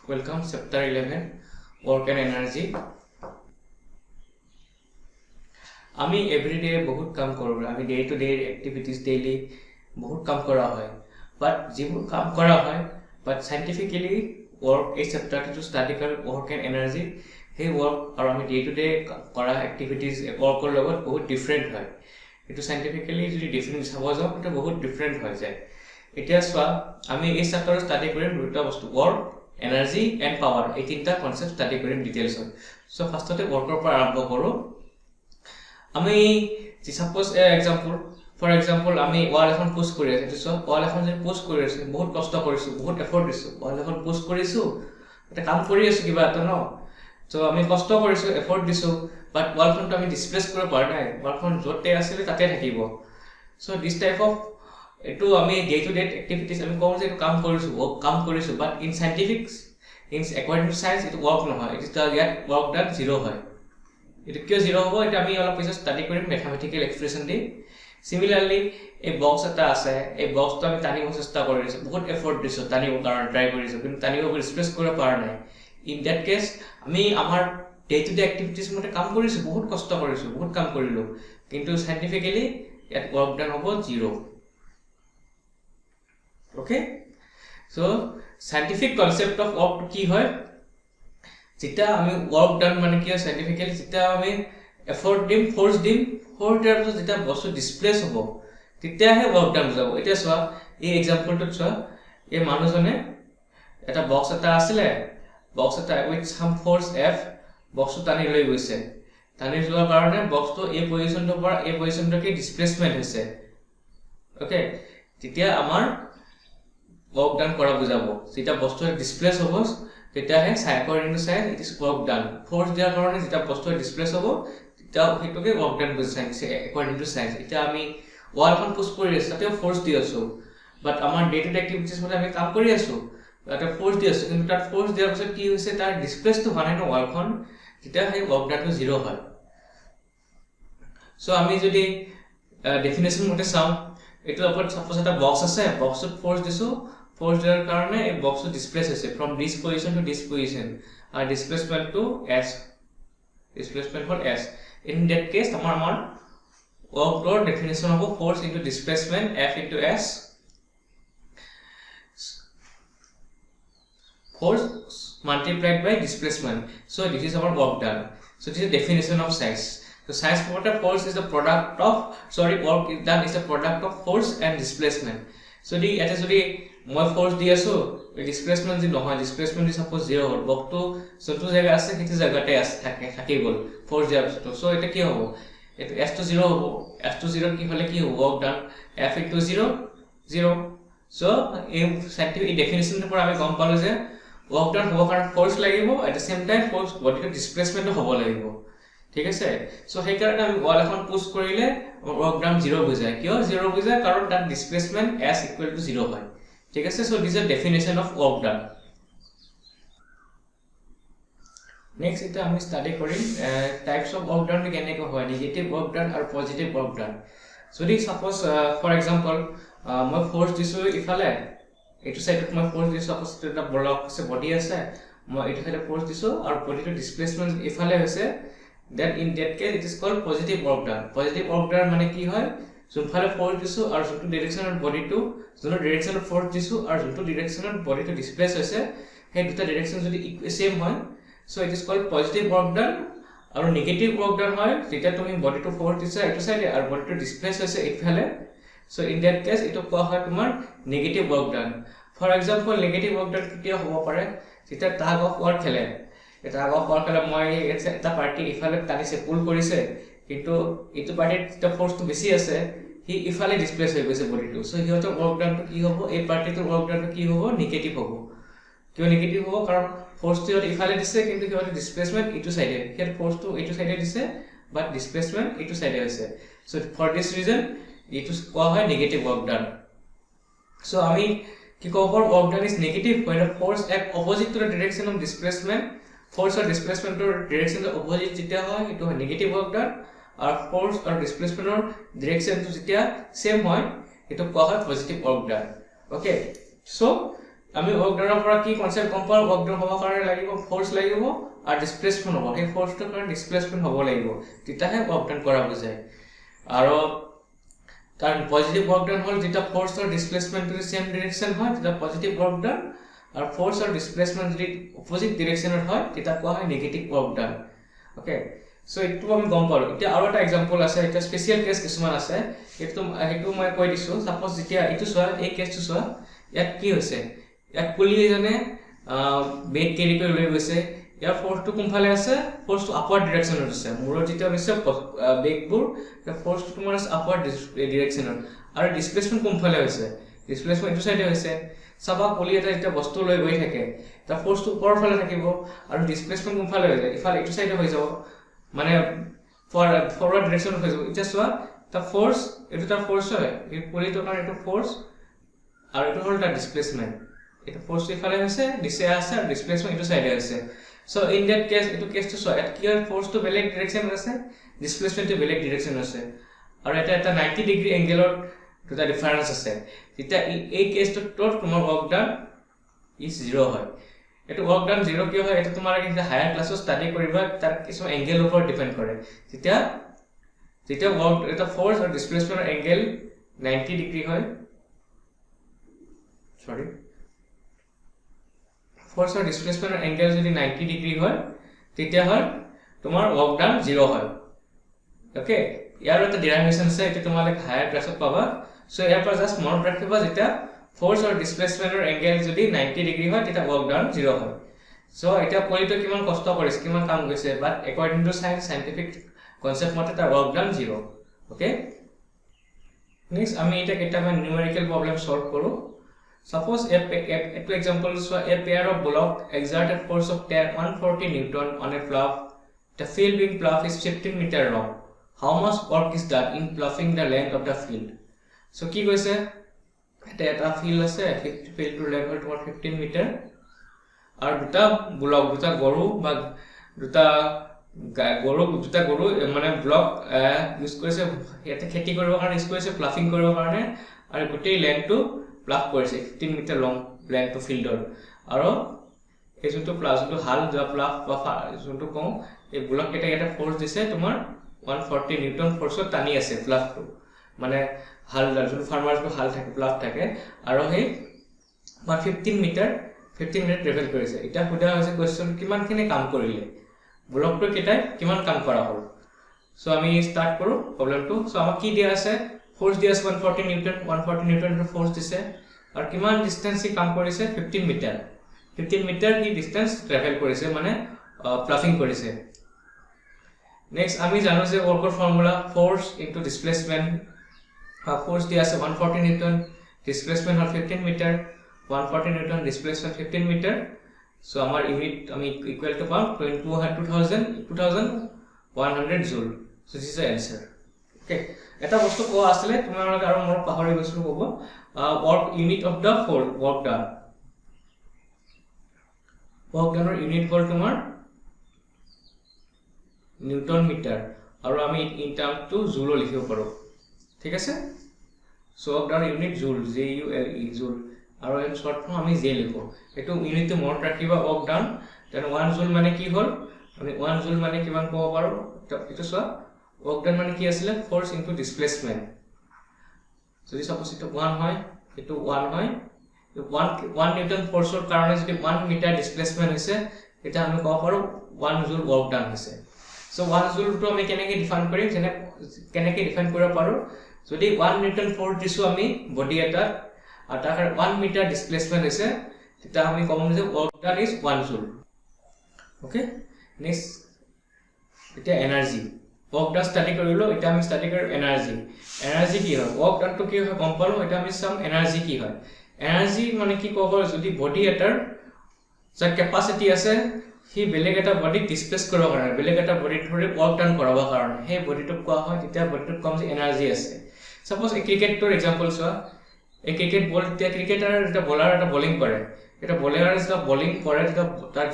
Welcome, chapter 11 work and energy. আমি everyday বহুত কাম কৰো আমি day to day activities daily বহুত কাম কৰা হয় বাট যিবোৰ কাম কৰা হয় বাট সাইন্টিফিক্যালি work এই চেপ্টাৰটো ষ্টাডি কৰে work and energy সেই work আৰু আমি ডে টু ডে কৰা এক্টিভিটিজ workৰ লগত বহুত ডিফাৰেন্ট হয় এটো সাইন্টিফিক্যালি যদি ডিফাৰেন্ট চাব যাও এটা বহুত ডিফাৰেন্ট হৈ যায় এতিয়া সোৱা আমি এই চেপ্টাৰ ষ্টাডি কৰিম দুটা বস্তু work energy and power এই তিনটা কনসেপ্ট ষ্টাডি কৰিম ডিটেইলছ সো ফাৰ্ষ্টতে workৰ পৰা আৰম্ভ কৰো আমি সাপোজ এক্সাম্পল ফৰ এক্সাম্পল আমি ওয়াল এখন পোস্ট কৰি আছো সো ওয়াল এখন যে পোস্ট কৰি আছো বহুত কষ্ট কৰিছো বহুত এফৰ্ট দিছো ওয়াল এখন পোস্ট কৰিছো এটা কাম কৰি আছো কিবা এটা ন সো আমি কষ্ট কৰিছো এফৰ্ট দিছো বাট ওয়ালখনটো আমি ডিসপ্লেস কৰিব পাৰা নাই ওয়ালখন যতে আছিল তাতে থাকিব সো দিস টাইপ অফ এটো আমি ডে টু ডে এক্টিভিটিজ আমি কম যে কাম কৰিছো কাম কৰিছো but in scientifics in according to science it work নহয় it is the gate work done zero হয় এটা কিয় জিরো হ'ব এটা আমি অলপ পিছত ষ্টাডি কৰিম ম্যাথমেটিক্যাল এক্সপ্ৰেছন দি সিমিলাৰলি এই বক্স এটা আছে এই বক্সটো আমি টানিব চেষ্টা কৰিছো বহুত এফৰ্ট দিছো টানিব কাৰণ ট্ৰাই কৰিছো কিন্তু টানিব ডিসপ্লেস কৰিব পৰা নাই ইন দ্যাট কেস আমি আমাৰ ডে টু ডে এক্টিভিটিজ মতে কাম কৰিছো বহুত কষ্ট কৰিছো বহুত কাম কৰিলো কিন্তু সাইন্টিফিক্যালি এট ওয়ার্ক ডান হ'ব zero okay so scientific concept of work কি হয় যেটা আমি ওয়ার্ক ডান মানে কি সাইন্টিফিক্যালি যেটা আমি এফর্ট দিম ফোর্স দিয়াৰ পিছত যেটা বস্তু ডিসপ্লেস হ'ব তেতিয়াহে ওয়াৰ্ক ডান যাব এটা সোৱা এই এক্সাম্পলটো সোৱা এই মানুহজনে এটা বক্স এটা আছিল বক্স এটা উইথ সাম ফোর্স এফ বক্সটো টানি লৈ গৈছে টানি যোৱাৰ কাৰণে বক্সটো এই পজিশনটোৰ পৰা এই পজিশনলৈকে ডিসপ্লেসমেন্ট হৈছে ওকে তেতিয়া আমাৰ ওয়াৰ্ক ডান কৰা বুজাব যেটা বস্তু ডিসপ্লেস হ'ব তেতিয়া হে according to science it is work done force দিয়াৰ কাৰণে যেটা বস্তু ডিসপ্লেস হ'ব তেতিয়া হেতুকে work done বুজাইছে according to science এটা আমি ওয়ালখন পুশ কৰি আছো তাতে ফোৰ্স দি আছো বাট আমাৰ ডে টু ডে এক্টিভিটিজ মতে আমি কাম কৰি আছো এটা ফোৰ্স দি আছো কিন্তু তাত ফোৰ্স দিয়াৰ পিছত কি হৈছে তাৰ ডিসপ্লেস তো হোৱা নাই ন ওয়ালখন তেতিয়া হে work done to zero হয় সো আমি যদি ডেফিনেশন মতে চাও এটো ওপৰত সাপোজ এটা বক্স আছে বক্সত ফোৰ্স দিছো force দিয়াৰ কাৰণে এই বক্সটো ডিসপ্লেস হৈছে from this position to this position and displacement to s displacement for s in that case আমাৰ work definition of force into displacement f into s force multiplied by displacement so this is our work done so this is the definition of science so science proper force is the product of work is done is the product of force and displacement so the এটা যদি মই force দি আছো displacement যি নহয় displacement suppose 0 হ'ল বক্সটো সটো জায়গা আছে কিতে জায়গাতে আছে থাকি গল ফোর্স দিয়াৰ পিছত সো এটা কি হ'ব এটা s to 0 হ'ব s to 0 কি হলে কি হ'ব work done f into 0 so এই সাইন্টিফিক ডেফিনিশনৰ পৰা আমি গম পালো যে ওয়াৰ্ক ডান হ'ব কাৰণ ফোৰ্স লাগিব at the same time force বডিটো ডিসপ্লেসমেন্ট হ'ব লাগিব ঠিক আছে সো সেই কাৰণে আমি ওয়াল এখন পুশ কৰিলে ওয়াৰ্ক ডান 0 বুজায় কিয় 0 বুজায় কাৰণ তাত ডিসপ্লেসমেন্ট s equal to 0 হয় ঠিক আছে so this is definition of work done next এটা আমি স্টাডি কৰিম টাইপস অফ ওয়াৰ্ক ডান কেনেকৈ হয় নেগেটিভ ওয়াৰ্ক ডান আৰু পজিটিভ ওয়াৰ্ক ডান যদি সাপোজ ফৰ এক্সাম্পল মই ফোর্স দিছো ইফালে এটো সাইডত মই ফোর্স দিছো সাপোজ এটা ব্লক আছে বডি আছে মই এটো সাইডত ফোর্স দিছো আৰু বডিটো ডিসপ্লেসমেন্ট ইফালে হৈছে then in that case it is called positive work done positive work done মানে কি হয় যোনফালে ফোর্স দিছো আৰু যোনটো ডাইৰেকশনত বডিটো যোনটো ডাইৰেকশনত ফোৰ্স দিছো আৰু যোনটো ডাইৰেকশনত বডিটো ডিসপ্লেস হৈছে সেই দুটা ডাইৰেকশন যদি সেম হয় so it is called positive work done আৰু নেগেটিভ work done হয় যেটা তুমি বডিটো ফোৰ্স দিছা এটো সাইডে আৰু বডিটো ডিসপ্লেস হৈছে ইফালে so in that case এটো কোৱা হয় তোমাৰ negative work done for example negative work done কি হ'ব পাৰে যেটা টাগ অফ ওয়াৰ খেলে এটা আগৰ ফৰকালে মই এটা পাৰ্টি ইফালে টানিছে পুল কৰিছে কিন্তু ইটো পাৰ্টিৰ এটা ফোৰ্সটো বেছি আছে হি ইফালে ডিসপ্লেস হৈ গৈছে বডিটো সো হিহঁতৰ ওয়াৰ্ক ডানটো কি হ'ব এই পাৰ্টিটোৰ ওয়ার্ক ডানটো কি হ'ব নেগেটিভ হ'ব কিয় নেগেটিভ হ'ব কাৰণ ফোৰ্সটো ইফালে দিছে কিন্তু হিহঁতৰ ডিসপ্লেসমেন্ট ইটো সাইডে হিহঁতৰ ফোৰ্সটো ইটো সাইডে দিছে বাট ডিসপ্লেসমেন্ট ইটো সাইডে হৈছে সো ফৰ দিস ৰিজন ইটো কোৱা হয় নেগেটিভ ওয়াৰ্ক ডান সো আমি কি ক'ব পাৰো work done is negative when a force act opposite to the direction of displacement force or displacement or direction the opposite যেটা হয় এটো হয় নেগেটিভ ওয়ার্ক ডান আর ফোর্স আর ডিসপ্লেসমেন্ট or direction তো যেটা সেম হয় এটো কোৱা হয় positive work done okay so আমি ৱৰ্ক ডানৰ পৰা কি কনসেপ্ট গম পাওঁ ৱৰ্ক ডান হ'বৰ কাৰণে লাগিব ফ'ৰ্চ লাগিব আৰু ডিসপ্লেসমেন্ট হ'ব সেই ফ'ৰ্চটোৰ কাৰণে ডিসপ্লেসমেন্ট হ'ব লাগিব তেতিয়াহে ৱৰ্ক ডান কৰা বুজায় আৰু কাৰণ পজিটিভ ৱৰ্ক ডান হ'ল যেতিয়া ফ'ৰ্চ আৰু ডিসপ্লেসমেন্টটো সেম ডাইৰেকশন হয় তেতিয়া পজিটিভ ৱৰ্ক ডান আৰু ফ'ৰ্চ আৰু ডিসপ্লেসমেন্ট যদি অপোজিট ডাইৰেকশনত হয় তেতিয়া কোৱা হয় নেগেটিভ ৱৰ্ক ডান ওকে সো এইটো আমি গম পালো এতিয়া আৰু এটা এক্সাম্পল আছে এটা স্পেশাল কেস কিছুমান আছে এইটো মই কৈ দিছো সাপোজ যেতিয়া এইটো চোৱা এই কেছটো চোৱা ইয়াত কি হৈছে ইয়াত পুলি এজনে বেগ কেৰি কৰি লৈ গৈছে ইয়াৰ ফ'ৰ্চটো কোনফালে আছে ফ'ৰ্চটো আপৱাৰ্ড ডাইৰেকশনত আছে মূৰত যেতিয়া হৈছে বেগবোৰ ফ'ৰ্চটো তোমাৰ আপৱাৰ্ড ডাইৰেকশনত আৰু ডিসপ্লেসমেন্ট কোনফালে হৈছে ডিসপ্লেসমেন্ট এইটো সাইডে হৈছে সাবা পুলি এটা এটা বস্তু লৈ গৈ থাকে তাৰ ফ'ৰ্চটো ওপৰৰ ফালে থাকিব আৰু ডিসপ্লেসমেন্ট কোনফালে হৈ যায় ইফালে এইটো সাইডে হৈ যাব মানে ফৰৱাৰ্ড ডাইৰেকশনত হৈ যাব এটা চোৱা তা ফ'ৰ্চ এইটো তাৰ ফ'ৰ্চ হয় এই পুলিটোৰ কাৰণে এইটো ফ'ৰ্চ আৰু এইটো হ'ল তাৰ ডিসপ্লেসমেন্ট এটা ফ'ৰ্চ ইফালে হৈছে দিছে আছে আৰু ডিসপ্লেসমেন্ট এইটো সাইডে আছে সো ইন দ্যাট কেস এইটো কেছটো চোৱা ইয়াত কি হয় ফ'ৰ্চটো বেলেগ ডাইৰেকশনত আছে ডিসপ্লেসমেন্টটো বেলেগ ডাইৰেকশনত আছে আৰু এটা 90 ডিগ্ৰী এংগেলত দুটা ডিফাৰেন্স আছে তেতিয়া এই কেছটো তোমাৰ ৱৰ্ক ডান ইজ 0 হয় এটো ৱৰ্ক ডান 0 কিয় হয় এটা তোমাৰ এটা হায়াৰ ক্লাছত ষ্টাডি কৰিবা তাৰ কিছু এংগেলৰ ওপৰত ডিপেন্ড কৰে তেতিয়া ৱৰ্ক এটা ফ'ৰ্চ আৰু ডিসপ্লেসমেন্টৰ এংগেল 90 ডিগ্ৰী হয় সৰি ফ'ৰ্চ আৰু ডিসপ্লেসমেন্টৰ এংগেল যদি 90 ডিগ্ৰী হয় তেতিয়া হয় তোমাৰ ৱৰ্ক ডান 0 হয় ওকে ইয়াৰ এটা ডেৰিভেশন আছে এটা তোমালোকে হায়াৰ ক্লাছত পাবা সো ইয়াৰ পৰা জাস্ট মনত ৰাখিবা যেতিয়া ফ'ৰ্চ আৰু ডিসপ্লেসমেন্টৰ এংগেল যদি 90 ডিগ্ৰী হয় তেতিয়া ৱৰ্ক ডান 0 হয় সো এটা পলিটো কিমান কষ্ট কৰিছে কিমান কাম কৰিছে বাট একৰ্ডিং টু সাইন্টিফিক কনসেপ্ট মতে তাৰ ৱৰ্ক ডান 0 ওকে নেক্সট আমি এটা কেইটামান নিউমেৰিকেল প্ৰবলেম সলভ কৰো Suppose a two examples a pair of block exert a force of 140 Newton on a plough. The field being plough is 15 meter long. How much work is done in ploughing the length of the field? So কি কৈছে এটা field আছে field to level to 15 meter আৰু দুটা block দুটা গৰু বা দুটা গৰু মানে ব্লক ইউজ কৰিছে ইয়াতে খেতি কৰিবৰ কাৰণে ইউজ কৰিছে প্লাফিং কৰিবৰ কাৰণে আৰু গোটেই লেন্থটো প্লাফ কৰিছে 15 মিটাৰ লং লেন্থ অফ ফিল্ডৰ আৰু এই যোনটো প্লাজটো হাল যা প্লাফ বা যোনটো কম এই ব্লক কেটা এটা ফোর্স দিছে তোমাৰ 140 নিউটন ফোৰ্সত টানি আছে প্লাফটো মানে হাল যোন ফাৰ্মাৰটো হাল থাকে প্লাফ থাকে আৰু সেই 15 মিটাৰ ট্ৰেভেল কৰিছে এটা খুদা হৈছে কোৱেশ্চন কিমানখিনি কাম কৰিলে ব্লকটো কেটাই কিমান কাম কৰা হ'ল সো আমি স্টাৰ্ট কৰো প্ৰবলেমটো সো আমাক কি দিয়া আছে ফোৰ্স দিয়া আছে 140 নিউটন ফোৰ্স দিছে আৰু কিমান ডিসটেন্স ই কাম কৰিছে 15 মিটাৰ ই ডিসটেন্স ট্ৰেভেল কৰিছে মানে প্লাফিং কৰিছে নেক্সট আমি জানো যে ওয়াৰ্কৰ formula force into displacement force দিয়া আছে 140 নিউটন ডিসপ্লেসমেন্ট হ'ল 15 metre 140 newton displacement 15 metre so আমাৰ ইউনিট আমি ইকুয়াল টু পাম 2100 joule so this is the answer okay এটা বস্তু কোৱা আছিল তোমালোকে আৰু মোৰ পাহৰি গৈছো ক'ব work unit of the work done unit হ'ল তোমাৰ নিউটন মিটাৰ আৰু আমি ইন টাৰ্ম টু জুল লিখিব পাৰো ঠিক আছে সো work done unit জুল j u l e জুল আৰু এই শৰ্ট ফৰ্ম আমি j লিখো এটো ইউনিটটো মনত ৰাখিবা work done দেন 1 জুল মানে কি হ'ল আমি 1 জুল মানে কিমান ক'ব পাৰো এটো চোৱা work done মানে কি আছিল force into displacement যদি suppose এটা 1 হয় এটো 1 হয় 1 নিউটন ফোৰ্সৰ কাৰণে যদি 1 মিটাৰ ডিসপ্লেসমেন্ট হৈছে এটা আমি ক'ব পাৰো 1 জুল work done হৈছে সো 1 জুলটো আমি কেনেকৈ ডিফাইন কৰিম যেনে কেনেকৈ ডিফাইন কৰিব পাৰো যদি 1 নিউটন ফোৰ্স দিছো আমি বডি এটা আৰু তাৰ 1 মিটাৰ ডিসপ্লেসমেন্ট হৈছে তেতিয়া আমি ক'ম যে work done is 1 জুল ওকে নেক্সট এটা এনাৰ্জি work done study কৰিলো এটা আমি study কৰিম এনাৰ্জি কি হয় work done to কি হয় গম পালো এটা আমি সাম এনাৰ্জি কি হয় এনাৰ্জি মানে কি ক'ব যদি বডি এটাৰ যাৰ ক্যাপাসিটি আছে হি বেলেগ এটা বডি ডিসপ্লেস কৰিব কাৰণে বেলেগ এটা বডি ধৰি work done কৰাব কাৰণে সেই বডিটো কোৱা হয় তেতিয়া বডিটোত কম যে এনাৰ্জি আছে সাপোজ এই ক্ৰিকেটৰ এক্সাম্পল চোৱা এই ক্ৰিকেট বল তেতিয়া ক্ৰিকেটাৰ এটা বলাৰ এটা বলিং কৰে এটা বলাৰ এটা বলিং কৰে তাৰ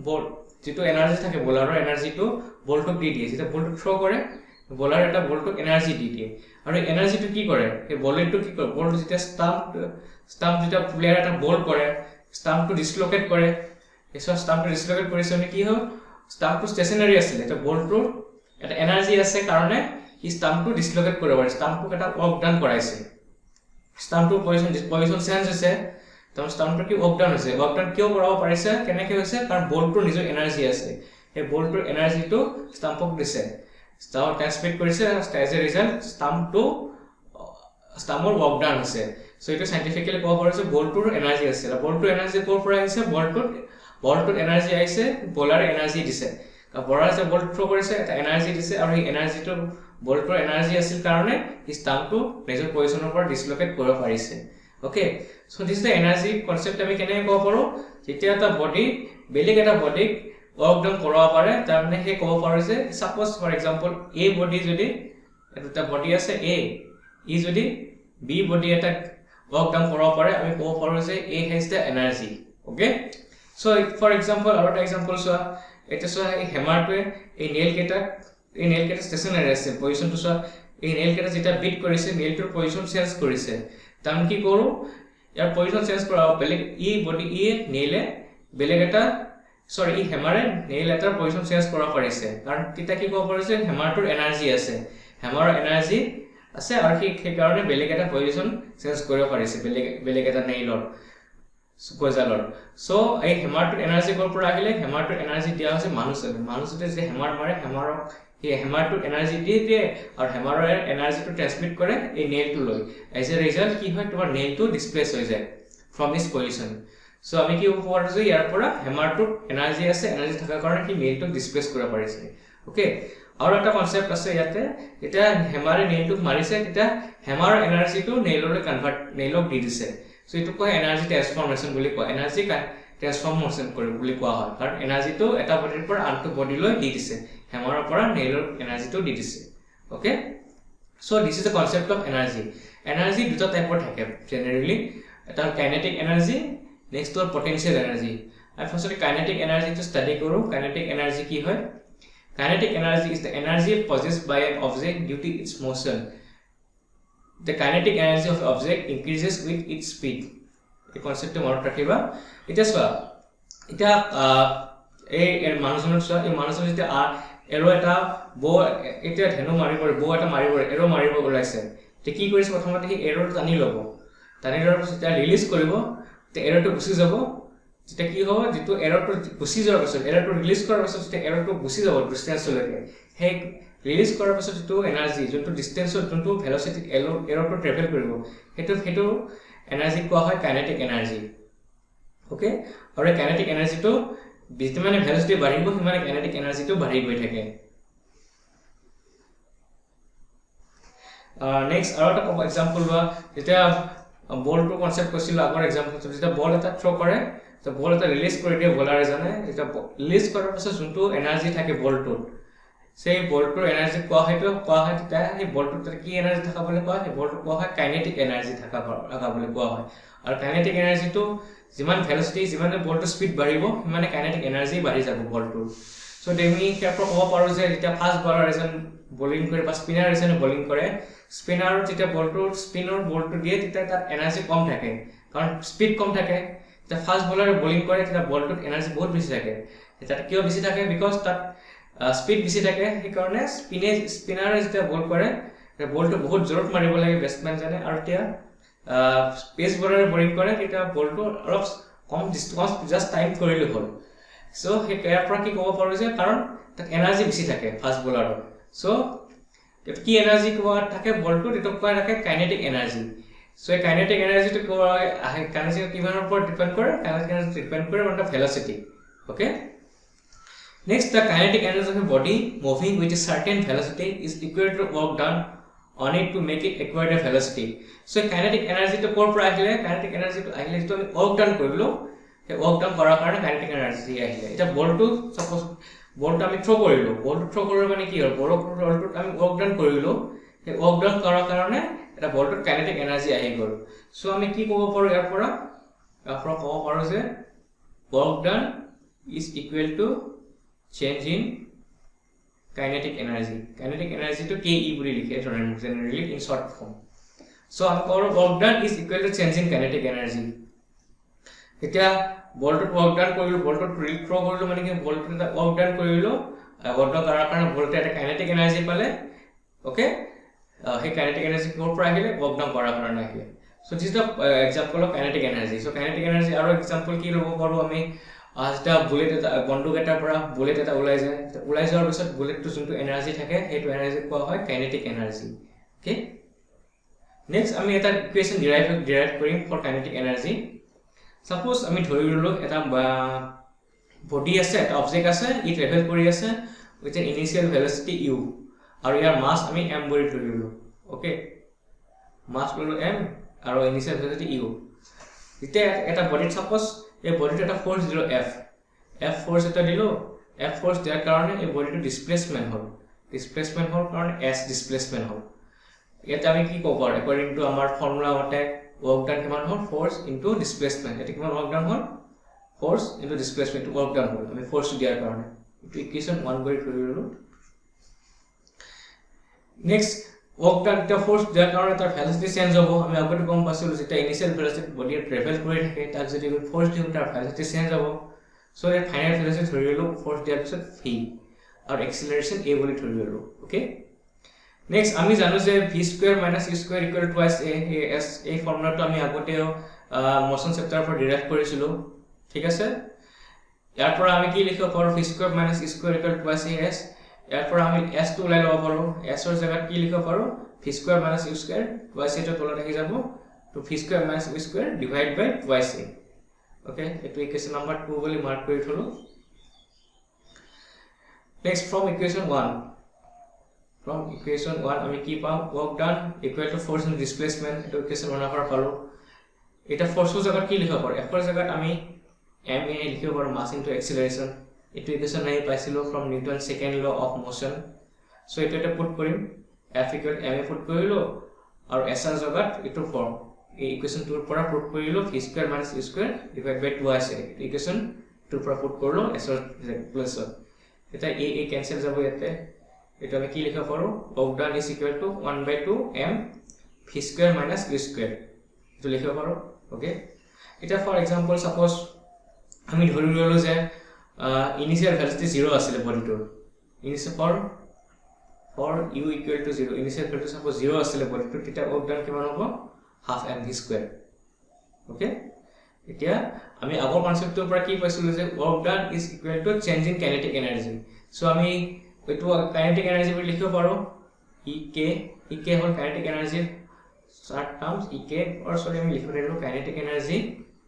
বল যেটো এনাৰ্জি থাকে বলাৰৰ এনাৰ্জিটো বলটো দি দিয়ে যেটা বলটো থ্ৰো কৰে বলাৰ এটা বলটোক এনাৰ্জি দি দিয়ে আৰু এনাৰ্জিটো কি কৰে এই বলটো কি কৰে বলটো যেতিয়া ষ্টাম্প যেটা প্লেয়াৰ এটা বল কৰে ষ্টাম্পটো ডিসলোকেট কৰে এসব ষ্টাম্পটো ডিসলোকেট কৰিছে মানে কি হয় ষ্টাম্পটো ষ্টেচনাৰী আছিল এটা বলটোৰ এটা এনাৰ্জি আছে কাৰণে ই ষ্টাম্পটো ডিসলোকেট কৰিব পাৰে ষ্টাম্পটো এটা ৱৰ্ক ডান কৰাইছে ষ্টাম্পটো পজিশন চেঞ্জ হৈছে তো ষ্টাম্পটো কি ৱৰ্ক ডান হৈছে ৱৰ্ক ডান কিয় কৰাব পাৰিছে কেনেকৈ হৈছে কাৰণ বলটোৰ নিজৰ এনাৰ্জি আছে এই বলটোৰ এনাৰ্জিটো ষ্টাম্পক দিছে ষ্টাম্প ট্ৰান্সমিট কৰিছে এজ এ ৰিজাল্ট ষ্টাম্পৰ ৱৰ্ক ডান হৈছে সো এটা সাইন্টিফিক্যালি কোৱা হৈছে বলটোৰ এনাৰ্জি আছে বলটোৰ এনাৰ্জি ক'ৰ পৰা আহিছে বলটোৰ এনাৰ্জি আহিছে বলাৰ এনাৰ্জি দিছে বলাৰ যে বল থ্ৰো কৰিছে এটা এনাৰ্জি দিছে আৰু এই এনাৰ্জিটো বলটোৰ এনাৰ্জি আছিল কাৰণে এই ষ্টাম্পটো নিজৰ পজিশনৰ পৰা ডিসলোকেট কৰিব পাৰিছে okay so this is the energy concept আমি কেনে ক'ব পাৰো যেতিয়া এটা বডি বেলেগ এটা বডিক ৱৰ্ক ডাউন কৰাব পাৰে তাৰ মানে হে ক'ব পাৰো যে suppose for example A body যদি এটা বডি আছে এ ই যদি বি বডি এটা ৱৰ্ক ডাউন কৰাব পাৰে আমি ক'ব পাৰো যে A has the energy okay so for example আৰু এটা এক্সাম্পল চোৱা এটা চোৱা এই হেমাৰটোৱে এই নেল কেটা ষ্টেচনাৰী আছে পজিশনটো চোৱা এই নেল কেটা যেটা বিট কৰিছে নেলটোৰ পজিশন চেঞ্জ কৰিছে তাম কি কৰো ইয়াৰ পজিশন চেঞ্জ কৰা বেলেগ ই বডি ই নেলে বেলেগ এটা সৰি ই হেমাৰে নেল এটাৰ পজিশন চেঞ্জ কৰা পাৰিছে কাৰণ কিটা কি ক'ব পাৰিছে হেমাৰটোৰ এনাৰ্জি আছে হেমাৰৰ এনাৰ্জি আছে আৰু সেই কাৰণে বেলেগ এটা পজিশন চেঞ্জ কৰিব পাৰিছে বেলেগ এটা নেইলৰ গজালৰ সো এই হেমাৰটোৰ এনাৰ্জি ক'ৰ পৰা আহিলে হেমাৰটোৰ এনাৰ্জি দিয়া হৈছে মানুহে যে হেমাৰ মাৰে হেমাৰক এই হেমাৰটোৰ এনাৰ্জি দিয়ে আৰু হেমাৰৰ এনাৰ্জিটো ট্ৰান্সমিট কৰে এই নেইলটো লৈ এজ এ ৰিজাল্ট কি হয় তোমাৰ নেইলটো ডিসপ্লেস হৈ যায় ফ্ৰম দিস পজিশন সো আমি কি উপৰ যে ইয়াৰ পৰা হেমাৰটোৰ এনাৰ্জি আছে এনাৰ্জি থকাৰ কাৰণে কি নেইলটো ডিসপ্লেস কৰিব পাৰিছে ওকে আৰু এটা কনসেপ্ট আছে ইয়াতে এটা হেমাৰে নেইলটো মাৰিছে এটা হেমাৰৰ এনাৰ্জিটো নেইললৈ কনভাৰ্ট নেইলক দি দিছে সো এটো কয় এনাৰ্জি ট্ৰান্সফৰমেশন বুলি কয় এনাৰ্জি ট্ৰান্সফৰমেশন কৰে বুলি কোৱা হয় কাৰণ এনাৰ্জিটো এটা বডিৰ পৰা আনটো বডিলৈ দি দিছে হেমাৰৰ পৰা নেইলৰ এনাৰ্জিটো দি দিছে okay so this is the concept of energy দুটা টাইপৰ থাকে জেনাৰেলি এটা কাইনেটিক এনাৰ্জি নেক্সট হ'ল পটেনশিয়াল এনাৰ্জি আমি ফাৰ্স্টলি কাইনেটিক এনাৰ্জিটো ষ্টাডি কৰো কাইনেটিক এনাৰ্জি কি হয় kinetic energy is the energy possessed by an object due to its motion the kinetic energy of object increases with its speed এই কনসেপ্টটো মনত ৰাখিবা এটা চোৱা এটা এই মানুহজনৰ চোৱা এই মানুহজন যেতিয়া এৰো এটা বো এটা ধেনু মাৰিব বো এটা মাৰিব এৰো মাৰিব ওলাইছে তে কি কৰিছে প্ৰথমতে এই এৰোটো টানি ল'ব টানি লোৱাৰ পিছত এটা ৰিলিজ কৰিব তে এৰোটো গুচি যাব যেটা কি হ'ব যেটো এৰোটো গুচি যোৱাৰ পিছত এৰোটো ৰিলিজ কৰাৰ পিছত যেটা এৰোটো গুচি যাব ডিসটেন্সলৈকে হে ৰিলিজ কৰাৰ পিছত যেটো এনাৰ্জি যোনটো ডিসটেন্সৰ যোনটো ভেলোসিটি এৰোটো ট্ৰেভেল কৰিব হেতু এনাৰ্জি কোৱা হয় কাইনেটিক এনাৰ্জি ওকে আৰু এই কাইনেটিক এনাৰ্জিটো যিমানে ভেলোসিটি বাঢ়িব সিমানে কাইনেটিক এনাৰ্জিটো বাঢ়ি গৈ থাকে নেক্সট আৰু এটা এক্সাম্পল লোৱা যেতিয়া বলটো কনসেপ্ট কৈছিল আগৰ এক্সাম্পলটো যেতিয়া বল এটা থ্ৰো কৰে তো বল এটা ৰিলিজ কৰি দিয়ে বলাৰ এজনে যেতিয়া ৰিলিজ কৰাৰ পিছত যোনটো এনাৰ্জি থাকে বলটোত সেই বলটোৰ এনাৰ্জি কোৱা হয় তেতিয়া সেই বলটোৰ কি এনাৰ্জি থকা বুলি কোৱা হয় বলটো কোৱা হয় কাইনেটিক এনাৰ্জি থকা বুলি কোৱা হয় আৰু কাইনেটিক এনাৰ্জিটো যিমান ভেলোসিটি যিমানে বলটো স্পিড বাঢ়িব সিমানে কাইনেটিক এনাৰ্জি বাঢ়ি যাব বলটোৰ সো দেমি কিয় ক'ব পাৰো যে যেতিয়া ফাষ্ট বলাৰ এজন বোলিং কৰে বা স্পিনাৰ এজনে বোলিং কৰে স্পিনাৰ যেতিয়া স্পিনৰ বলটো দিয়ে তেতিয়া তাত এনাৰ্জি কম থাকে কাৰণ স্পিড কম থাকে যেতিয়া ফাষ্ট বলাৰে বোলিং কৰে তেতিয়া বলটোত এনাৰ্জি বহুত বেছি থাকে তাত কিয় বেছি থাকে বিকজ তাত স্পিড বেছি থাকে সেই কাৰণে স্পিনাৰে যেতিয়া বল কৰে বলটো বহুত জোৰত মাৰিব লাগে বেটসম্যান জনে আৰু তেতিয়া পেস বলাৰে বোলিং কৰে তেতিয়া বলটো অলপ কম ডিসটেন্স জাস্ট টাইম কৰিলে হ'ল সো হে ইয়াৰ পৰা কি ক'ব পাৰো যে কাৰণ তাত এনাৰ্জি বেছি থাকে ফাষ্ট বলাৰৰ সো কি এনাৰ্জি কোৱা থাকে বলটো এটো কোৱা থাকে কাইনেটিক এনাৰ্জি সো এই কাইনেটিক এনাৰ্জিটো কোৱা আহে কাইনেটিক কিমানৰ ওপৰত ডিপেন্ড কৰে কাইনেটিক এনাৰ্জি ডিপেন্ড কৰে on the velocity okay next the kinetic energy of a body moving with a certain velocity is equal to work done on it to make it acquire the velocity so kinetic energy to কৰ পৰা আহিলে kinetic energy to আহিলে to আমি work done কৰিলো এই work done কৰাৰ কাৰণে kinetic energy আহিলে এটা বলটো সাপোজ বলটো আমি থ্ৰো কৰিলো বলটো থ্ৰো কৰাৰ মানে কি হ'ল বলটো আমি work done কৰিলো এই work done কৰাৰ কাৰণে এটা বলটো kinetic energy আহি গ'ল সো আমি কি ক'ব পাৰো ইয়াৰ পৰা ক'ব পাৰো যে work done is equal to change in kinetic energy to ke বুলি লিখে generally in short form so our work done is equal to change in kinetic energy এতিয়া বলটো ৱৰ্ক ডান কৰিলো বলটো ৰিল থ্ৰ কৰিলো মানে কি বলটো এটা ৱৰ্ক ডান কৰিলো ৱৰ্ক ডান কৰাৰ কাৰণে বলটো এটা কাইনেটিক এনাৰ্জি পালে ওকে সেই কাইনেটিক এনাৰ্জি ক'ৰ পৰা আহিলে ৱৰ্ক ডান কৰাৰ কাৰণে আহিলে so this the example of kinetic energy so kinetic energy আৰু এক্সাম্পল কি ল'ব পাৰো আমি যেতিয়া বুলেট এটা বন্দুক এটাৰ পৰা বুলেট এটা ওলাই যোৱাৰ পিছত বুলেটটো যোনটো এনাৰ্জি থাকে সেইটো এনাৰ্জি কোৱা হয় কাইনেটিক এনাৰ্জি ওকে নেক্সট আমি এটা ইকুৱেশ্যন ডিৰাইভ কৰিম ফৰ কাইনেটিক এনাৰ্জি সাপোজ আমি ধৰি ললো এটা বডি আছে এটা অবজেক্ট আছে ই ট্ৰেভেল কৰি আছে with an initial velocity u আৰু ইয়াৰ মাস আমি m বুলি ধৰি ললো ওকে মাস ললো m আৰু ইনিশিয়াল ভেলোচিটি u এতিয়া এটা বডিত সাপোজ এই বডিটো এটা ফোর্স দিলো f ফোর্স এটা দিলো f ফোর্স দিয়াৰ কাৰণে এই বডিটো ডিসপ্লেসমেন্ট হল কাৰণ s ডিসপ্লেসমেন্ট হল এটা আমি কি ক'ব পাৰো according to আমাৰ ফৰ্মুলা মতে work done কিমান হল force into displacement এটা কিমান work done হল force into displacement work done হল আমি force দিয়াৰ কাৰণে এটো ইকুয়েশন 1 কৰি ধৰি ললো নেক্সট work done এটা force দিয়াৰ কাৰণে তাৰ ভেলোচিটি চেঞ্জ হ'ব আমি আগতে গম পাইছিলো যেটা ইনিশিয়াল ভেলোচিটি বডি ট্ৰেভেল কৰি থাকে তাক যদি আমি force দিও তাৰ ভেলোচিটি চেঞ্জ হ'ব সো এই ফাইনাল ভেলোচিটি ধৰি ললো force দিয়াৰ পিছত v আৰু এক্সিলাৰেশন a বুলি ধৰি ললো ওকে নেক্সট আমি জানো যে v square minus u square equal to s এই ফর্মুলাটো আমি আগতেও মোশন চেপ্টাৰৰ পৰা ডিৰাইভ কৰিছিলো ঠিক আছে ইয়াৰ পৰা আমি কি লিখিব পাৰো v square minus u square equal to s ইয়াৰ পৰা আমি s টো ওলাই ল'ব পাৰো s ৰ জায়গাত কি লিখিব পাৰো v square minus u square twice এটা তলত আহি যাব তো v square minus u square divide by twice a okay এটো ইকুয়েশন নাম্বার 2 বুলি মাৰ্ক কৰি থলো next from equation 1 From equation 1 আমি কি পাম work done equal to force and displacement এটা ইকুয়েশন 1 পৰা পালো এটা ফোৰ্সৰ জায়গাত কি লিখিব পাৰো f ৰ জায়গাত আমি ma লিখিব পাৰো mass into acceleration এটো ইকুয়েশন নাই পাইছিলো from Newton second law of motion so এটা পুট কৰিম f equal ma পুট কৰিলো আৰু s ৰ জায়গাত এটো ফৰ্ম এই ইকুয়েশন 2 ৰ পৰা পুট কৰিলো v square minus u square divide by 2 আছে ইকুয়েশন 2 ৰ পৰা পুট কৰিলো s ৰ প্লাস এটা a ক্যান্সেল যাব ইয়াতে এটা আমি কি লিখা পাৰো work done is equal to 1/2 m v square minus u square তো লিখিব পাৰো ওকে এটা ফৰ এক্সাম্পল সাপোজ আমি ধৰি ললো যে ইনিশিয়াল ভেলোচিটি 0 আছিল বডিটোৰ initial for u equal to 0 initial velocity suppose 0 আছিল বডিটোৰ তেতিয়া work done কিমান হ'ব half m v square okay এতিয়া আমি আগৰ কনসেপ্টৰ পৰা কি পাইছিলো যে work done is equal to change in kinetic energy so আমি এটো কাইনেটিক এনার্জি বুলি লিখিব পাৰো ek hall kinetic energy short terms ek or sorry আমি লিখিব লাগিব kinetic energy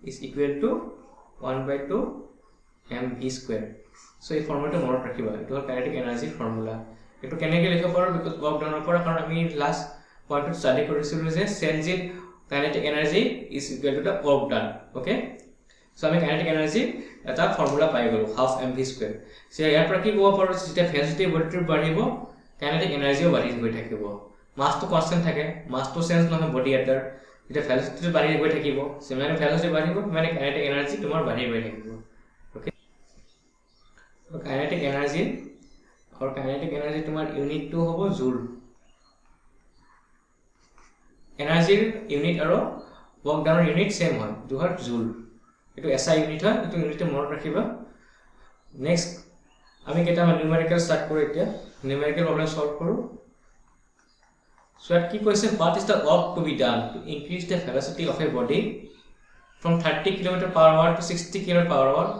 is equal to 1/2 mv square so এই ফর্মুলাটো মনত ৰাখিবা এটো হল কাইনেটিক এনাৰ্জি ফৰ্মুলা এটো কেনেকৈ লিখিব পাৰো বিকজ work done পৰা কাৰণ আমি লাষ্ট পইণ্টত ষ্টাডি কৰিছিলো যে change in kinetic energy is equal to the work done okay so আমি কাইনেটিক এনার্জি এটা ফর্মুলা পাই গলো half mv square সে ইয়াৰ পৰা কি ক'ব পাৰো যেতিয়া ভেলোচিটি বডিটোৰ বাঢ়িব কাইনেটিক এনার্জিও বাঢ়ি গৈ থাকিব মাসটো কনস্ট্যান্ট থাকে মাসটো চেঞ্জ নহয় বডি এটাৰ যেতিয়া ভেলোচিটি বাঢ়ি গৈ থাকিব সিমানে ভেলোচিটি বাঢ়িব মানে কাইনেটিক এনার্জি তোমাৰ বাঢ়ি গৈ থাকিব ওকে তো কাইনেটিক এনাৰ্জি তোমাৰ ইউনিটটো হ'ব জুল এনাৰ্জিৰ ইউনিট আৰু work done ইউনিট সেম হয় দুটো হ'ল জুল এটো এসআই ইউনিট হয় এটো ইউনিটে মনত ৰাখিবা নেক্সট আমি কেটা নিউমেৰিকেল স্টাৰ্ট কৰো এতিয়া নিউমেৰিকেল প্ৰবলেম সলভ কৰো সো এট কি কৈছে what is the work to be done to increase the velocity of a body from 30 km/h to 60 km/h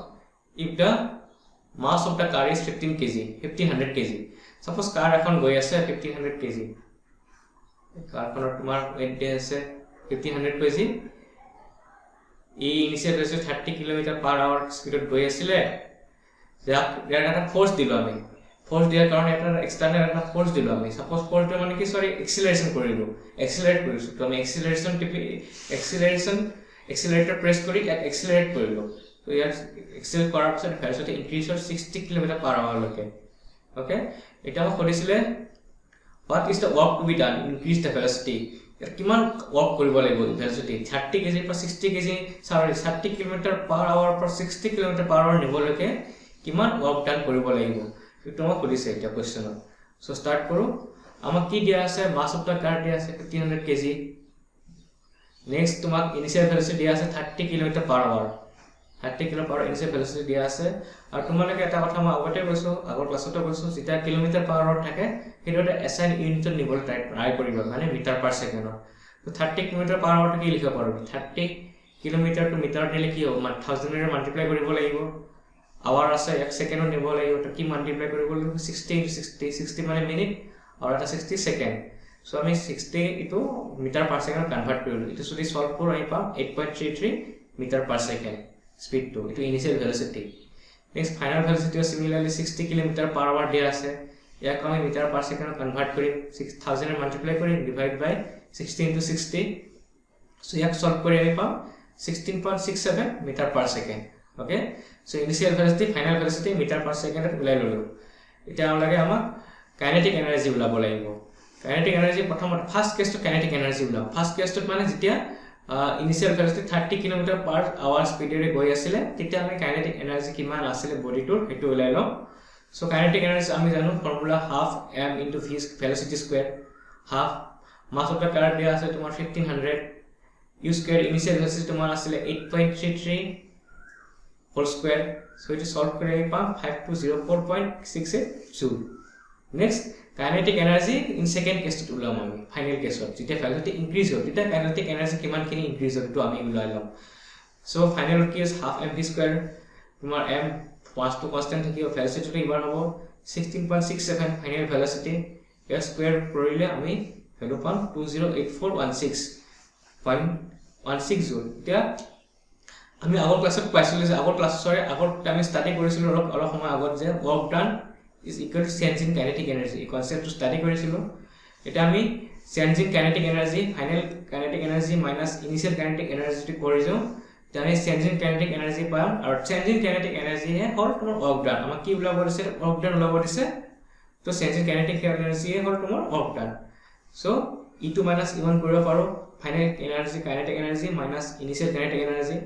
if the mass of the car is 1500 kg suppose car এখন গৈ আছে 1500 kg কাৰখনৰ তোমাৰ weight আছে 1500 kg এই initial velocity 30 km/h স্পিডত গৈ আছিল ইয়াৰ এটা ফোৰ্স দিলো আমি ফোৰ্স দিয়াৰ কাৰণে এটা এক্সটাৰ্নাল এটা ফোৰ্স দিলো আমি সাপোজ ফোৰ্সটো মানে কি সৰি এক্সিলাৰেশন কৰিলো এক্সিলাৰেট কৰিছো তো আমি এক্সিলাৰেটৰ প্ৰেছ কৰি এক্সিলাৰেট কৰিলো তো ইয়াৰ এক্সিলাৰেট কৰাৰ পিছত ভেলোচিটি ইনক্ৰিজ হ'ল 60 km/h লৈকে ওকে এটা কৰিছিলে what is the work to be done increase the velocity কিমান ওয়ার্ক কৰিব লাগিব ভেলোচিটি 30 kg পৰা 60 kg সৰি 30 km/h পৰা 60 km/h নিবলৈকে কিমান ওয়াৰ্ক ডান কৰিব লাগিব এটো মই কৰিছে এটা কোৱেশ্চন সো স্টাৰ্ট কৰো আমাক কি দিয়া আছে মাস অফ দা কার দিয়া আছে 1500 kg নেক্সট তোমাক ইনিশিয়াল ভেলোচিটি দিয়া আছে 30 km/h 30 kilo power initial velocity দিয়া আছে আৰু তোমালোকে এটা কথা মই আগতে কৈছো আগৰ ক্লাছতে কৈছো যেতিয়া কিলোমিটাৰ পাৱাৰত থাকে সেইটো এটা এছাইন ইউনিটত নিবলৈ ট্ৰাই কৰিব মানে মিটাৰ পাৰ সেকেন্ড তো 30 কিলোমিটাৰ পাৱাৰত কি লিখিব পাৰো 30 কিলোমিটাৰ টু মিটাৰ দিলে কি হ'ব 1000 এৰে মাল্টিপ্লাই কৰিব লাগিব আৱাৰ আছে 1 সেকেন্ডত নিব লাগিব তো কি মাল্টিপ্লাই কৰিব লাগিব 60 into 60 মানে মিনিট আৰু এটা 60 সেকেন্ড সো আমি 60 ইটো মিটাৰ পাৰ সেকেন্ড কনভাৰ্ট কৰিলো ইটো যদি সলভ কৰো আই পাম 8.33 metre per second speed to it initial velocity next final velocity similarly 60 km per hour দিয়া আছে ইয়াক আমি মিটাৰ পাৰ সেকেন্ড কনভাৰ্ট কৰিম 6000 এ মাল্টিপ্লাই কৰিম ডিভাইড বাই 60 into 60 সো ইয়াক সলভ কৰি আমি পাম 16.67 metre per second okay so initial velocity final velocity metre per সেকেন্ডত উলাই ললো এটা লাগে আমাক কাইনেটিক এনাৰ্জি উলাব লাগিব কাইনেটিক এনাৰ্জি প্ৰথমত ফাৰ্স্ট কেছটো কাইনেটিক এনাৰ্জি উলাও ফাৰ্স্ট কেছটো মানে যেতিয়া initial velocity 30 km per hour স্পিডেৰে গৈ আছিল তেতিয়া আমি কাইনেটিক এনাৰ্জি কিমান আছিল বডিটোৰ হেতু উলাই লও সো কাইনেটিক এনাৰ্জি আমি জানো formula half m into v velocity square half mass of the car দিয়া আছে তোমাৰ 1500 u square ইনিশিয়াল ভেলোচিটি তোমাৰ আছিল 8.33 হোল স্কয়াৰ সো এটি সলভ কৰি আমি পাম 5204.68 জুল next kinetic energy in second কেছটো উলাম আমি ফাইনাল কেছত যেতিয়া ভেলোচিটি ইনক্ৰিজ হয় তেতিয়া কাইনেটিক এনাৰ্জি কিমান কিনি ইনক্ৰিজ হয় তো আমি উলাই লম so final case half mv square তোমাৰ m পাঁচ টু কনস্ট্যান্ট থাকিও ভেলোচিটি ইমান হ'ব 16.67 ফাইনাল ভেলোচিটি ইয়াৰ স্কয়াৰ কৰিলে আমি ভ্যালু পাম 208416.16 জুল এতিয়া আমি আগৰ ক্লাছত পাইছিলো যে আগৰ আমি ষ্টাডি কৰিছিলো অলপ সময় আগত যে work done is equal to change in kinetic energy এই কনসেপ্টটো স্টাডি কৰিছিলো এটা আমি change in kinetic energy final kinetic energy minus initial kinetic energy কৰি যাও তানে চেঞ্জ ইন কাইনেটিক এনাৰ্জি পাম আৰু চেঞ্জ ইন কাইনেটিক এনাৰ্জি হে হল তোমাৰ ওয়াৰ্ক ডান আমাক কি উলাব দিছে ওয়াৰ্ক ডান উলাব দিছে তো চেঞ্জ ইন কাইনেটিক এনাৰ্জি হে হল তোমাৰ work done so e2 minus e1 কৰিব পাৰো final energy kinetic energy minus initial kinetic energy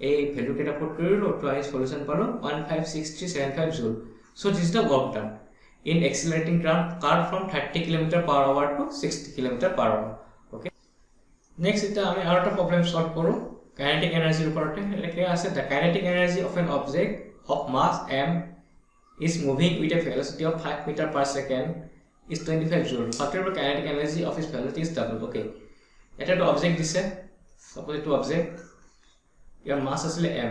এই ভ্যালু কেটা পুট কৰিলো তো আমি সলিউশন পালো 156375 জুল so this is the work done in accelerating car from 30 km per hour to 60 km per hour okay next এটা আমি আৰু এটা প্ৰবলেম সলভ কৰো কাইনেটিক এনাৰ্জিৰ ওপৰতে লেখা আছে the kinetic energy of an object of mass m is moving with a velocity of 5 meter per second is 25 joule whatever kinetic energy of its velocity is double okay এটা তো object দিছে suppose to object ইয়াৰ মাস আছিল m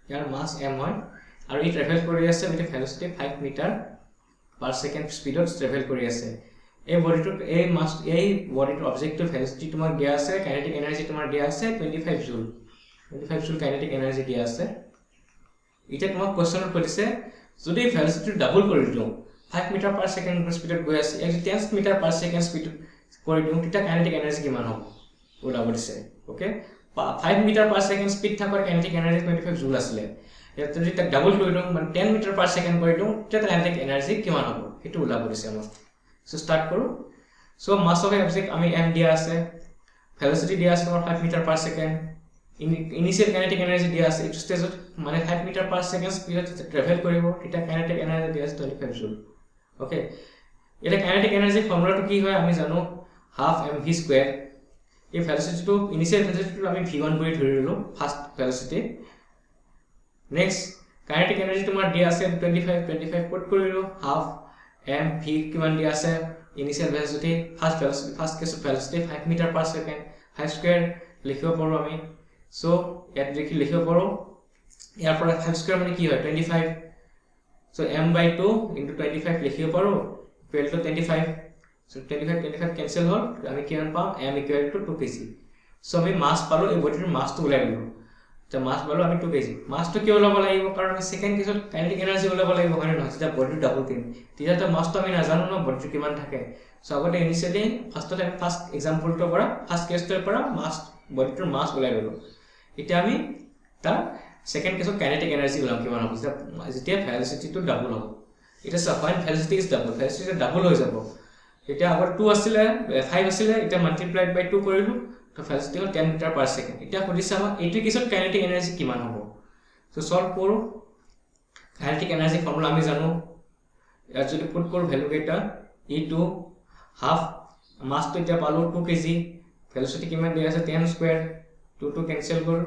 ইয়াৰ মাস m হয় আৰু ই travel কৰি আছে with velocity 5 metre per second স্পিডত travel কৰি আছে এই বডিটোৰ অবজেক্টৰ ভেলোচিটি তোমাৰ দিয়া আছে কাইনেটিক এনাৰ্জি তোমাৰ দিয়া আছে 25 জুল কাইনেটিক এনাৰ্জি দিয়া আছে এটা তোমাক কোৱেশ্চনত কৰিছে যদি ভেলোচিটি ডাবল কৰি দিও 5 মিটাৰ পাৰ সেকেন্ড স্পিডত গৈ আছে 10 মিটাৰ পাৰ সেকেন্ড স্পিড কৰি দিও তেতিয়া কাইনেটিক এনাৰ্জি কিমান হ'ব ওলাব দিছে okay 5 metre per second speed থাকাৰ কাইনেটিক এনাৰ্জি 25 জুল আছিল ইয়াত যদি তাক ডাবল কৰি দিও মানে 10 মিটাৰ পাৰ সেকেন্ড কৰি দিও তেতিয়া কাইনেটিক এনাৰ্জি কিমান হ'ব এটো ওলাব দিছে আমাক সো স্টাৰ্ট কৰো সো মাস অফ অবজেক্ট আমি m দিয়া আছে ভেলোচিটি দিয়া আছে 5 metre per second initial kinetic energy দিয়া আছে ইটো ষ্টেজত মানে 5 মিটাৰ পাৰ সেকেন্ড স্পিডত ট্ৰেভেল কৰিব তেতিয়া কাইনেটিক এনাৰ্জি দিয়া আছে 25 জুল ওকে এটা কাইনেটিক এনাৰ্জি ফৰ্মুলাটো কি হয় আমি জানো হাফ mv স্কয়াৰ এই ভেলোচিটিটো ইনিশিয়াল ভেলোচিটিটো আমি v1 কৰি ধৰিলো first velocity next kinetic energy তোমাৰ দিয়া আছে 25 পুট কৰিলো হাফ m v কিমান দিয়া আছে initial velocity first case velocity 5 metre per second 5 square লিখিব পাৰো আমি সো ইয়াত লিখিব পাৰো ইয়াৰ পৰা 5 স্কয়াৰ মানে কি হয় 25 সো m/2 * 25 লিখিব পাৰো ইকুৱেল টু 25 so 25 cancel হল আমি কিমান পাম m equal to 2 kg so আমি মাস পালো এই বডিৰ মাসটো উলাই ললো তো মাস পালো আমি 2 kg মাসটো কি ওলাব লাগিব কাৰণ আমি সেকেন্ড কেছত কাইনেটিক এনাৰ্জি ওলাব লাগিব হয় না যেটা বডি ডাবল কিন তেতিয়া তো মাসটো আমি নাজানো না বডি কিমান থাকে সো আগতে ইনিশিয়ালি ফার্স্ট এক্সাম্পলটোৰ পৰা ফাৰ্স্ট কেছটোৰ পৰা মাস বডিৰ মাস উলাই ললো এতিয়া আমি তাৰ সেকেন্ড কেছত কাইনেটিক এনাৰ্জি ওলাম কিমান হ'ব যেতিয়া ভেলোচিটিটো ডাবল হ'ব এটা সাফাইন velocity is double velocity double হৈ যাব এটা আগৰ 2 আছিল 5 আছিল এটা মাল্টিপ্লাইড বাই 2 কৰিলো তো ভেলোচিটি হ'ল 10 মিটাৰ পাৰ সেকেন্ড এটা কৰিছে আমাৰ এইটো কেছত কাইনেটিক এনাৰ্জি কিমান হ'ব সো সলভ কৰো কাইনেটিক এনাৰ্জি ফৰ্মুলা আমি জানো ইয়াত যদি পুট কৰো ভ্যালু কেটা e2 হাফ মাসটো এটা পালো 2 kg ভেলোচিটি কিমান দিয়া আছে 10 স্কয়াৰ 2 to cancel কৰ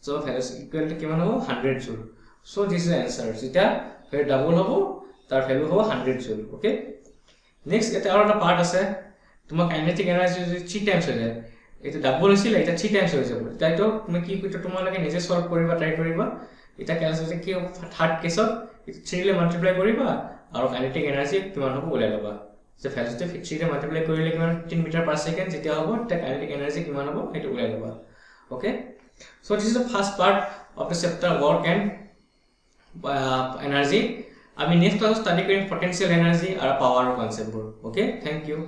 so velocity equal to কিমান হ'ব 100 joule so this is the answer যেতিয়া ডাবল হ'ব তাৰ ভ্যালু হ'ব 100 joule okay next এটা আৰু এটা পাৰ্ট আছে তোমাক কাইনেটিক এনাৰ্জি যদি 3 টাইমছ হৈ যায় এটা ডাবল হৈছিল এটা 3 টাইমছ হৈ যাব তাইতো তুমি কি কৰিবা তোমালোকে নিজে সলভ কৰিবা ট্ৰাই কৰিবা এটা ক্যালকুলেট কি থাৰ্ড কেছত 3 লে মাল্টিপ্লাই কৰিবা আৰু কাইনেটিক এনাৰ্জি কিমান হ'ব উলাই লবা যে ভেলোচিটি 3 লে মাল্টিপ্লাই কৰিলে কিমান 10 মিটাৰ পাৰ সেকেন্ড যেতিয়া হ'ব তে কাইনেটিক এনাৰ্জি কিমান হ'ব সেইটো উলাই লবা okay so this is the first part of the chapter work and energy I mean next class study Karim potential energy are power concept okay thank you